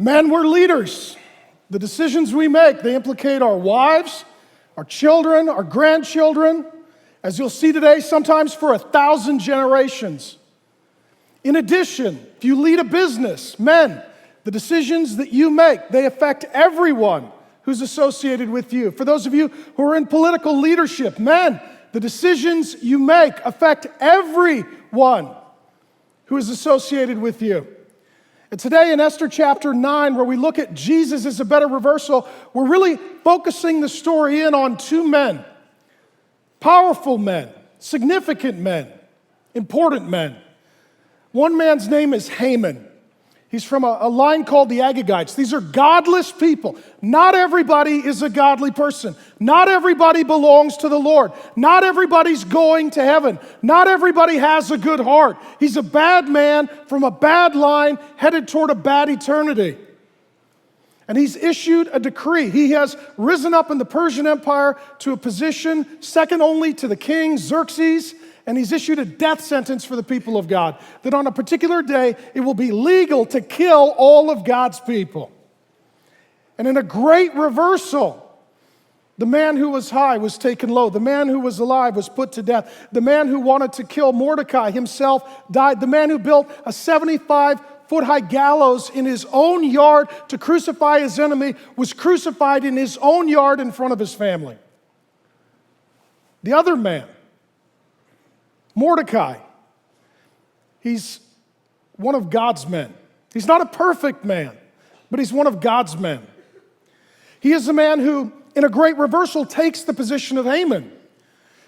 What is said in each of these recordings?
Men, we're leaders. The decisions we make, they implicate our wives, our children, our grandchildren, as you'll see today, sometimes for 1,000 generations. In addition, if you lead a business, men, the decisions that you make, they affect everyone who's associated with you. For those of you who are in political leadership, men, the decisions you make affect everyone who is associated with you. And today in Esther chapter 9, where we look at Jesus as a better reversal, we're really focusing the story in on two men. Powerful men, significant men, important men. One man's name is Haman. He's from a line called the Agagites. These are godless people. Not everybody is a godly person. Not everybody belongs to the Lord. Not everybody's going to heaven. Not everybody has a good heart. He's a bad man from a bad line headed toward a bad eternity. And he's issued a decree. He has risen up in the Persian Empire to a position second only to the king, Xerxes, and he's issued a death sentence for the people of God, that on a particular day, it will be legal to kill all of God's people. And in a great reversal, the man who was high was taken low. The man who was alive was put to death. The man who wanted to kill Mordecai himself died. The man who built a 75-foot-high gallows in his own yard to crucify his enemy was crucified in his own yard in front of his family. The other man, Mordecai, he's one of God's men. He's not a perfect man, but he's one of God's men. He is a man who, in a great reversal, takes the position of Haman.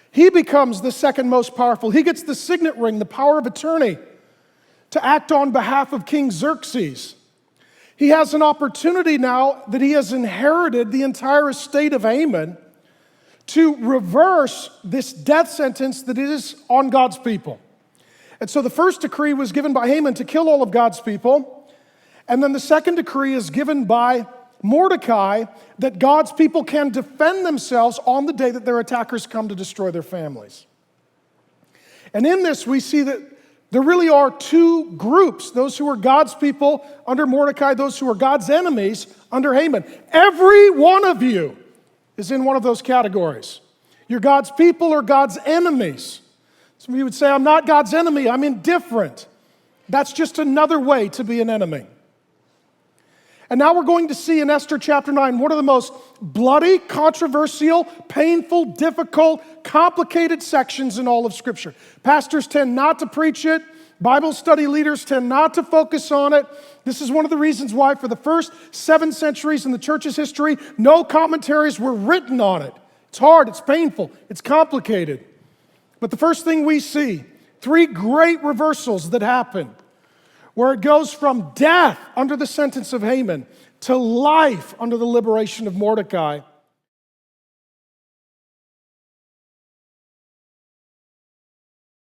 He becomes the second most powerful. He gets the signet ring, the power of attorney, to act on behalf of King Xerxes. He has an opportunity now that he has inherited the entire estate of Haman to reverse this death sentence that is on God's people. And so the first decree was given by Haman to kill all of God's people. And then the second decree is given by Mordecai that God's people can defend themselves on the day that their attackers come to destroy their families. And in this, we see that there really are two groups, those who are God's people under Mordecai, those who are God's enemies under Haman. Every one of you is in one of those categories. You're God's people or God's enemies. Some of you would say, I'm not God's enemy, I'm indifferent. That's just another way to be an enemy. And now we're going to see in Esther chapter 9 one of the most bloody, controversial, painful, difficult, complicated sections in all of Scripture. Pastors tend not to preach it. Bible study leaders tend not to focus on it. This is one of the reasons why for the first 7 centuries in the church's history, no commentaries were written on it. It's hard, it's painful, it's complicated. But the first thing we see, 3 great reversals that happen, where it goes from death under the sentence of Haman to life under the liberation of Mordecai.